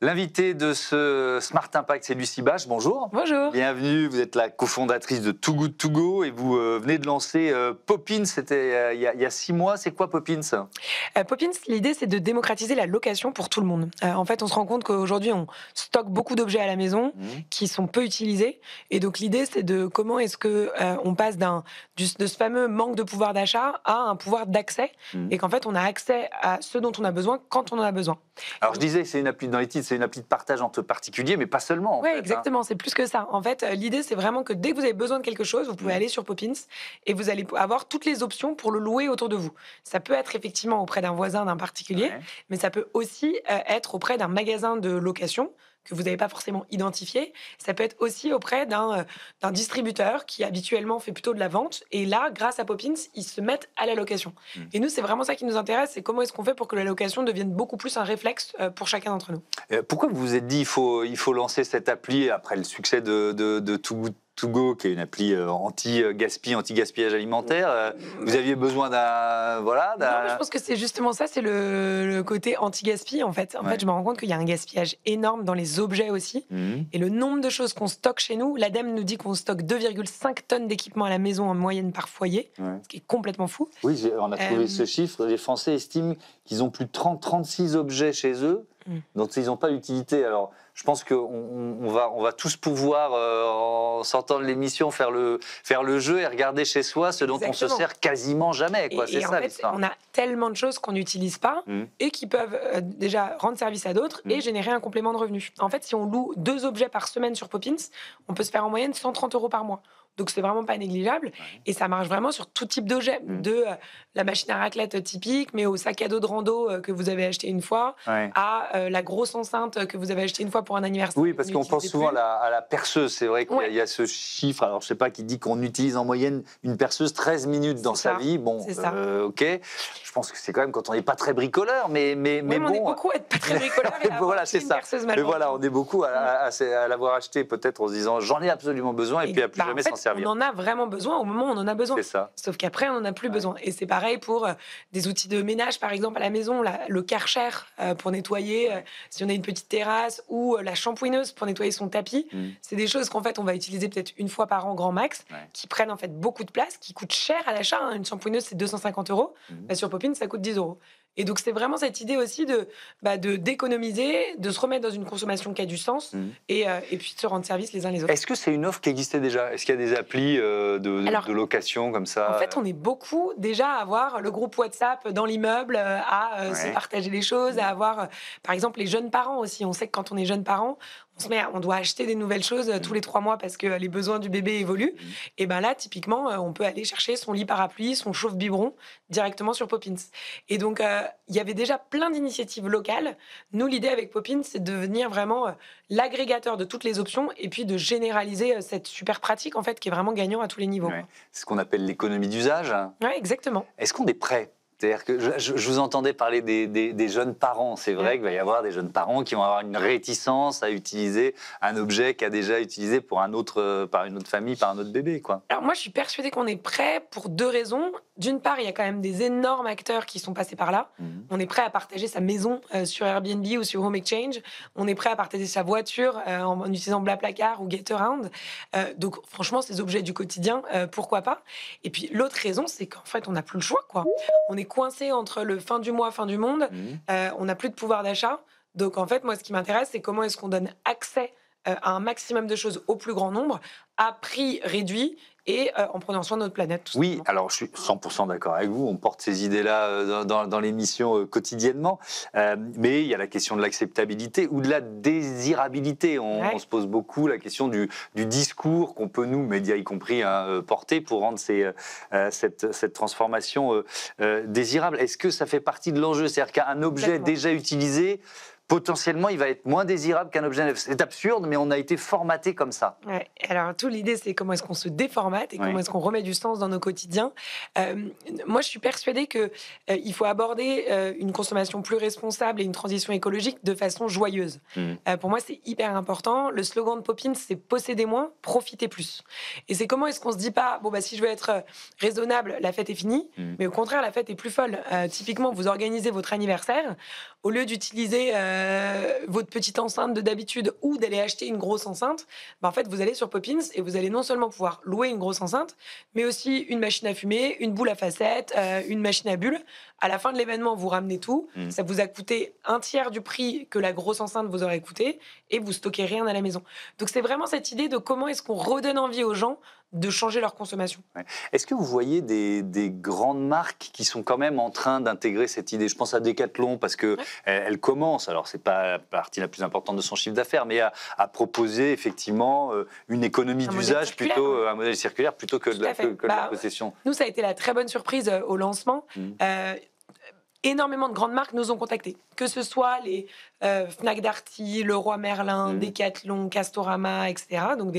L'invité de ce Smart Impact, c'est Lucie Bache. Bonjour. Bonjour. Bienvenue. Vous êtes la cofondatrice de Too Good To Go et vous venez de lancer Poppins. C'était il y a 6 mois. C'est quoi Poppins? Poppins, l'idée, c'est de démocratiser la location pour tout le monde. En fait, on se rend compte qu'aujourd'hui, on stocke beaucoup d'objets à la maison qui sont peu utilisés. Et donc, l'idée, c'est de comment est-ce que on passe de ce fameux manque de pouvoir d'achat à un pouvoir d'accès. Et qu'en fait, on a accès à ce dont on a besoin quand on en a besoin. Alors, je disais, c'est une appli dans les titres, c'est une appli de partage entre particuliers, mais pas seulement. Oui, exactement. C'est plus que ça. En fait, l'idée, c'est vraiment que dès que vous avez besoin de quelque chose, vous pouvez aller sur Poppins et vous allez avoir toutes les options pour le louer autour de vous. Ça peut être effectivement auprès d'un voisin, d'un particulier, mais ça peut aussi être auprès d'un magasin de location que vous n'avez pas forcément identifié. Ça peut être aussi auprès d'un distributeur qui habituellement fait plutôt de la vente. Et là, grâce à Poppins, ils se mettent à la location. Et nous, c'est vraiment ça qui nous intéresse, c'est comment est-ce qu'on fait pour que la location devienne beaucoup plus un réflexe pour chacun d'entre nous. Pourquoi vous vous êtes dit il faut lancer cette appli après le succès de Too Good To Go, qui est une appli anti-gaspillage alimentaire? Vous aviez besoin d'un... Voilà, Non, mais je pense que c'est justement ça, c'est le côté anti-gaspi, en fait. En fait, je me rends compte qu'il y a un gaspillage énorme dans les objets aussi. Et le nombre de choses qu'on stocke chez nous, l'ADEME nous dit qu'on stocke 2,5 tonnes d'équipements à la maison en moyenne par foyer, ce qui est complètement fou. Oui, on a trouvé ce chiffre. Les Français estiment qu'ils ont plus de 36 objets chez eux dont ils n'ont pas l'utilité. Alors, je pense qu'on va tous pouvoir, en sortant de l'émission, faire le jeu et regarder chez soi ce dont on se sert quasiment jamais. C'est ça, l'histoire. On a tellement de choses qu'on n'utilise pas et qui peuvent déjà rendre service à d'autres et générer un complément de revenus. En fait, si on loue 2 objets par semaine sur Poppins, on peut se faire en moyenne 130 € par mois. Donc, c'est vraiment pas négligeable. Et ça marche vraiment sur tout type d'objet. De la machine à raclette typique, mais au sac à dos de rando que vous avez acheté une fois, à la grosse enceinte que vous avez acheté une fois pour un anniversaire. Oui, parce qu'on pense souvent à la perceuse. C'est vrai qu'il y a ce chiffre, alors je sais pas, qui dit qu'on utilise en moyenne une perceuse 13 minutes dans sa vie. Bon, ok. Je pense que c'est quand même quand on n'est pas très bricoleur, mais bon. On est beaucoup à être pas très bricoleur. Voilà, c'est ça. Mais voilà, on est beaucoup à l'avoir acheté peut-être en se disant j'en ai absolument besoin et puis à plus jamais s'en servir. On en a vraiment besoin au moment où on en a besoin. C'est ça. Sauf qu'après, on n'en a plus besoin. Et c'est pareil pour des outils de ménage, par exemple, à la maison, le Karcher pour nettoyer, si on a une petite terrasse, ou la shampouineuse pour nettoyer son tapis. C'est des choses qu'en fait, on va utiliser peut-être une fois par an, grand max, qui prennent en fait beaucoup de place, qui coûtent cher à l'achat. Une shampouineuse, c'est 250 €. Sur Poppins, ça coûte 10 €. Et donc, c'est vraiment cette idée aussi d'économiser, de se remettre dans une consommation qui a du sens et puis de se rendre service les uns les autres. Est-ce que c'est une offre qui existait déjà? Est-ce qu'il y a des applis de location comme ça? En fait, on est beaucoup déjà à avoir le groupe WhatsApp dans l'immeuble, à se partager les choses, à avoir, par exemple, les jeunes parents aussi. On sait que quand on est jeune parent, on doit acheter des nouvelles choses tous les 3 mois parce que les besoins du bébé évoluent. Et ben là, typiquement, on peut aller chercher son lit parapluie, son chauffe-biberon directement sur Poppins. Et donc, il y avait déjà plein d'initiatives locales. Nous, l'idée avec Poppins, c'est de devenir vraiment l'agrégateur de toutes les options et puis de généraliser cette super pratique, en fait, qui est vraiment gagnant à tous les niveaux. C'est ce qu'on appelle l'économie d'usage. Oui, exactement. Est-ce qu'on est prêt? C'est-à-dire que je vous entendais parler des jeunes parents. C'est vrai qu'il va y avoir des jeunes parents qui vont avoir une réticence à utiliser un objet qu'a déjà utilisé par une autre famille, par un autre bébé, quoi. Alors moi, je suis persuadée qu'on est prêt pour 2 raisons. D'une part, il y a quand même des énormes acteurs qui sont passés par là. On est prêt à partager sa maison sur Airbnb ou sur Home Exchange. On est prêt à partager sa voiture en utilisant BlaBlaCar ou GetAround. Donc franchement, ces objets du quotidien, pourquoi pas? Et puis l'autre raison, c'est qu'en fait, on n'a plus le choix, quoi. On est coincé entre le fin du mois, fin du monde. On n'a plus de pouvoir d'achat. Donc en fait, moi, ce qui m'intéresse, c'est comment est-ce qu'on donne accès à un maximum de choses au plus grand nombre, à prix réduit et en prenant soin de notre planète. Tout oui, alors je suis 100% d'accord avec vous, on porte ces idées-là dans l'émission quotidiennement, mais il y a la question de l'acceptabilité ou de la désirabilité. On se pose beaucoup la question du discours qu'on peut, nous, médias y compris, porter pour rendre cette transformation désirable. Est-ce que ça fait partie de l'enjeu? C'est-à-dire qu'un objet déjà utilisé, potentiellement, il va être moins désirable qu'un objet neuf. C'est absurde, mais on a été formaté comme ça. Ouais. Alors, toute l'idée, c'est comment est-ce qu'on se déformate et comment est-ce qu'on remet du sens dans nos quotidiens. Moi, je suis persuadée qu'il faut aborder une consommation plus responsable et une transition écologique de façon joyeuse. Pour moi, c'est hyper important. Le slogan de Poppins, c'est « posséder moins, profiter plus ». Et c'est comment est-ce qu'on se dit pas, si je veux être raisonnable, la fête est finie, mais au contraire, la fête est plus folle. Typiquement, vous organisez votre anniversaire, au lieu d'utiliser votre petite enceinte de d'habitude ou d'aller acheter une grosse enceinte, en fait, vous allez sur Poppins et vous allez non seulement pouvoir louer une grosse enceinte, mais aussi une machine à fumer, une boule à facettes, une machine à bulles. À la fin de l'événement, vous ramenez tout. Ça vous a coûté un tiers du prix que la grosse enceinte vous aurait coûté et vous stockez rien à la maison. Donc, c'est vraiment cette idée de comment est-ce qu'on redonne envie aux gens de changer leur consommation. Ouais. Est-ce que vous voyez des grandes marques qui sont quand même en train d'intégrer cette idée? Je pense à Decathlon parce que elle commence, alors c'est pas la partie la plus importante de son chiffre d'affaires, mais à proposer effectivement une économie d'usage plutôt, un modèle circulaire plutôt que de la possession. Nous, ça a été la très bonne surprise au lancement. Énormément de grandes marques nous ont contactés, que ce soit les Fnac Darty, Leroy Merlin, Decathlon, Castorama, etc. Donc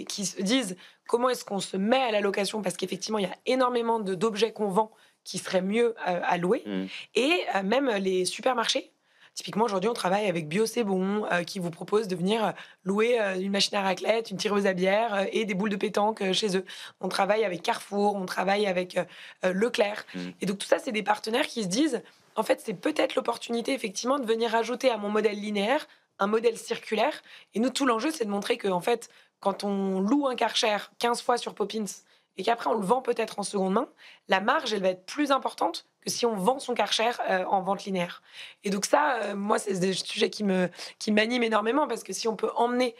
qui se disent comment est-ce qu'on se met à la location, parce qu'effectivement il y a énormément d'objets qu'on vend qui seraient mieux à louer, et même les supermarchés. Typiquement, aujourd'hui, on travaille avec Bio C'est Bon, qui vous propose de venir louer une machine à raclette, une tireuse à bière et des boules de pétanque chez eux. On travaille avec Carrefour, on travaille avec Leclerc. Et donc, tout ça, c'est des partenaires qui se disent, en fait, c'est peut-être l'opportunité, effectivement, de venir ajouter à mon modèle linéaire un modèle circulaire. Et nous, tout l'enjeu, c'est de montrer que, en fait, quand on loue un Karcher 15 fois sur Poppins et qu'après, on le vend peut-être en seconde main, la marge, elle va être plus importante que si on vend son Karcher en vente linéaire. Et donc ça, moi, c'est des sujets qui m'animent énormément, parce que si on peut emmener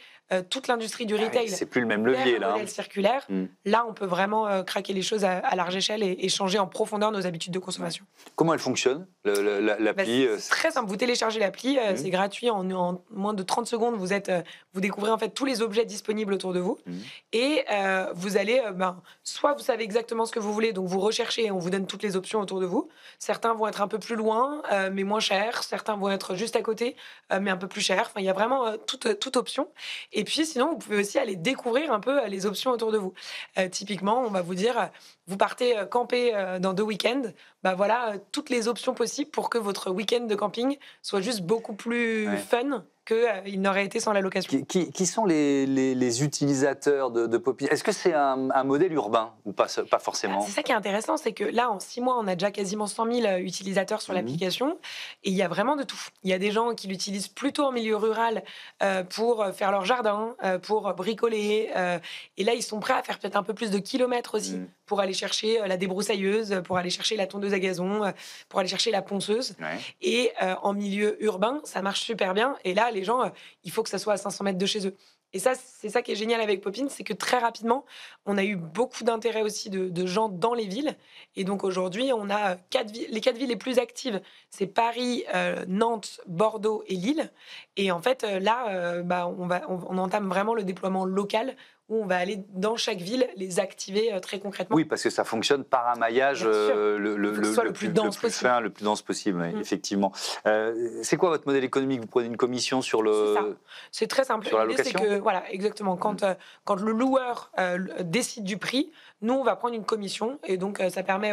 toute l'industrie du retail c'est plus le même levier, vers un modèle circulaire, là, on peut vraiment craquer les choses à large échelle et changer en profondeur nos habitudes de consommation. Comment elle fonctionne, l'appli? C'est très simple. Vous téléchargez l'appli, c'est gratuit. En moins de 30 secondes, vous découvrez en fait tous les objets disponibles autour de vous. Et vous allez, soit vous savez exactement ce que vous voulez, donc vous recherchez et on vous donne toutes les options autour de vous. Certains vont être un peu plus loin, mais moins chers. Certains vont être juste à côté, mais un peu plus chers. Enfin, il y a vraiment toute option. Et puis, sinon, vous pouvez aussi aller découvrir un peu les options autour de vous. Typiquement, on va vous dire, vous partez camper dans 2 week-ends. Voilà, toutes les options possibles pour que votre week-end de camping soit juste beaucoup plus fun qu'il n'aurait été sans la location. Qui sont les utilisateurs de Poppins? Est-ce que c'est un modèle urbain ou pas forcément? C'est ça qui est intéressant, c'est que là, en 6 mois, on a déjà quasiment 100 000 utilisateurs sur l'application, et il y a vraiment de tout. Il y a des gens qui l'utilisent plutôt en milieu rural pour faire leur jardin, pour bricoler, et là, ils sont prêts à faire peut-être un peu plus de kilomètres aussi pour aller chercher la débroussailleuse, pour aller chercher la tondeuse à gazon, pour aller chercher la ponceuse. Et en milieu urbain, ça marche super bien, et là, les gens, il faut que ça soit à 500 mètres de chez eux. Et ça, c'est ça qui est génial avec Poppins, c'est que très rapidement, on a eu beaucoup d'intérêt aussi de gens dans les villes. Et donc aujourd'hui, on a les 4 villes les plus actives, c'est Paris, Nantes, Bordeaux et Lille. Et en fait, là, on entame vraiment le déploiement local, où on va aller dans chaque ville les activer très concrètement. Oui, parce que ça fonctionne par un maillage le plus dense possible. Le plus dense possible, effectivement. C'est quoi votre modèle économique? Vous prenez une commission sur le... C'est ça. C'est très simple. Sur la L'idée, location? c'est que, voilà, exactement. Quand le loueur décide du prix, nous, on va prendre une commission. Et donc, ça permet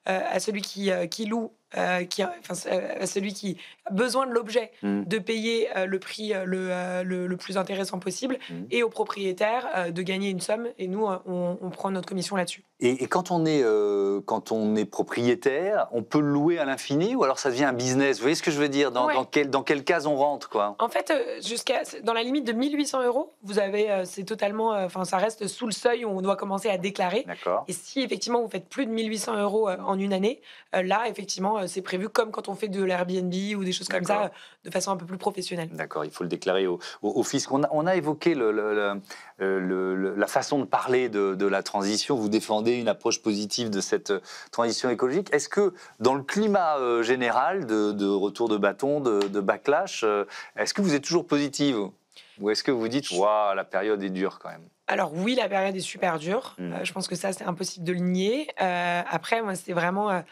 à celui qui loue, à celui qui a besoin de l'objet, de payer le prix le plus intéressant possible, et au propriétaire de gagner une somme. Et nous, on prend notre commission là-dessus. Et quand on est propriétaire, on peut le louer à l'infini, ou alors ça devient un business? Vous voyez ce que je veux dire? Dans quelle case on rentre, quoi? En fait, dans la limite de 1 800 €, vous avez, c'est totalement, ça reste sous le seuil où on doit commencer à déclarer. D'accord. Et si effectivement vous faites plus de 1 800 € en une année, là effectivement c'est prévu comme quand on fait de l'Airbnb ou des choses comme ça, de façon un peu plus professionnelle. D'accord, il faut le déclarer au fisc. On a évoqué la façon de parler de la transition. Vous défendez une approche positive de cette transition écologique. Est-ce que dans le climat général de retour de bâton, de backlash, est-ce que vous êtes toujours positive, ou est-ce que vous dites waouh, la période est dure quand même? Alors oui, la période est super dure. Je pense que ça, c'est impossible de le nier. Après, moi, c'est vraiment...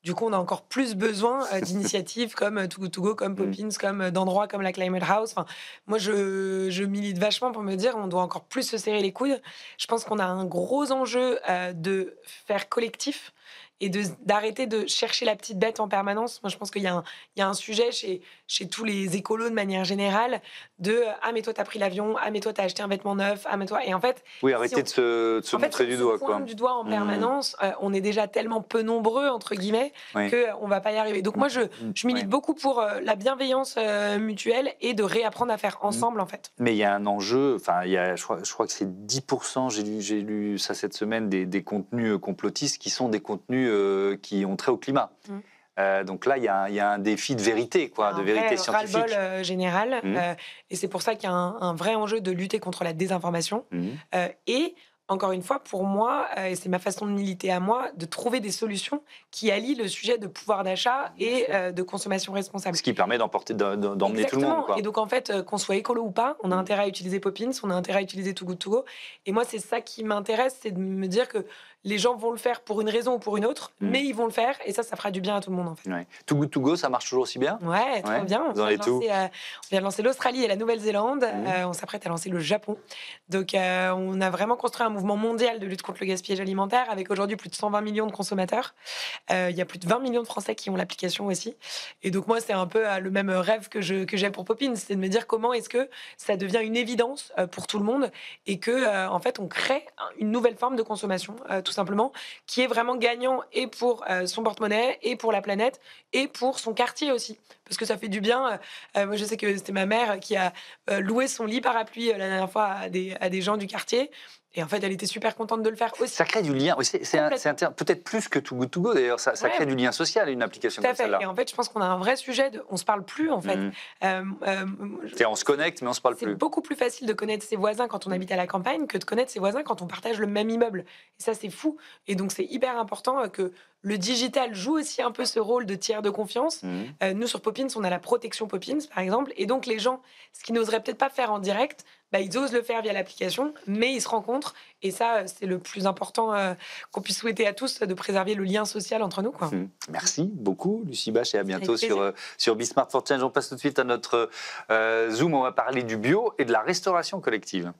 du coup, on a encore plus besoin d'initiatives comme Too Good To Go, comme Poppins, comme d'endroits comme la Climate House. Enfin, moi, je milite vachement pour me dire on doit encore plus se serrer les coudes. Je pense qu'on a un gros enjeu de faire collectif. et d'arrêter de chercher la petite bête en permanence. Moi, je pense qu'il y a un sujet chez tous les écolos de manière générale de « Ah, mais toi, t'as pris l'avion. Ah, mais toi, t'as acheté un vêtement neuf. Ah, mais toi… » Et en fait… Oui, arrêtez de se montrer du doigt. Si on se pointe du doigt en permanence, on est déjà tellement peu nombreux, entre guillemets, qu'on ne va pas y arriver. Donc moi, je milite beaucoup pour la bienveillance mutuelle et de réapprendre à faire ensemble, en fait. Mais il y a un enjeu, enfin, je crois que c'est 10%, j'ai lu ça cette semaine, des contenus complotistes qui sont des contenus qui ont trait au climat. Donc là, il y a un défi de vérité, de vérité scientifique. Ras-le-bol général. Et c'est pour ça qu'il y a un vrai enjeu de lutter contre la désinformation. Et encore une fois, pour moi, et c'est ma façon de militer à moi, de trouver des solutions qui allient le sujet de pouvoir d'achat et de consommation responsable. Ce qui permet d'emmener tout le monde. Et donc, en fait, qu'on soit écolo ou pas, on a intérêt à utiliser Poppins, on a intérêt à utiliser Too Good To Go. Et moi, c'est ça qui m'intéresse, c'est de me dire que les gens vont le faire pour une raison ou pour une autre, mais ils vont le faire, et ça fera du bien à tout le monde, en fait. Too Good To Go, ça marche toujours aussi bien? Ouais, très bien. On vient de lancer l'Australie et la Nouvelle-Zélande. On s'apprête à lancer le Japon. Donc, on a vraiment construit un mouvement mondial de lutte contre le gaspillage alimentaire, avec aujourd'hui plus de 120 millions de consommateurs. Il y a plus de 20 millions de Français qui ont l'application aussi. Et donc, moi, c'est un peu le même rêve que j'ai pour Poppins, c'est de me dire comment est-ce que ça devient une évidence pour tout le monde, et que, en fait, on crée une nouvelle forme de consommation, tout simplement, qui est vraiment gagnant et pour son porte-monnaie, et pour la planète, et pour son quartier aussi. Parce que ça fait du bien. Moi, je sais que c'était ma mère qui a loué son lit parapluie la dernière fois à des gens du quartier. Et en fait, elle était super contente de le faire aussi. Ça crée du lien. C'est peut-être plus que Too Good To Go, d'ailleurs. Ça crée du lien social, une application comme celle-là. Et en fait, je pense qu'on a un vrai sujet on ne se parle plus, en fait. On se connecte, mais on ne se parle plus. C'est beaucoup plus facile de connaître ses voisins quand on habite à la campagne que de connaître ses voisins quand on partage le même immeuble. Et ça, c'est fou. Et donc, c'est hyper important que le digital joue aussi un peu ce rôle de tiers de confiance. Nous, sur Poppins, on a la protection Poppins, par exemple. Et donc, les gens, ce qu'ils n'oseraient peut-être pas faire en direct, ils osent le faire via l'application, mais ils se rencontrent. Et ça, c'est le plus important qu'on puisse souhaiter à tous, de préserver le lien social entre nous. Merci beaucoup, Lucie Bache, et à bientôt sur Be Smart for Change. On passe tout de suite à notre Zoom. On va parler du bio et de la restauration collective.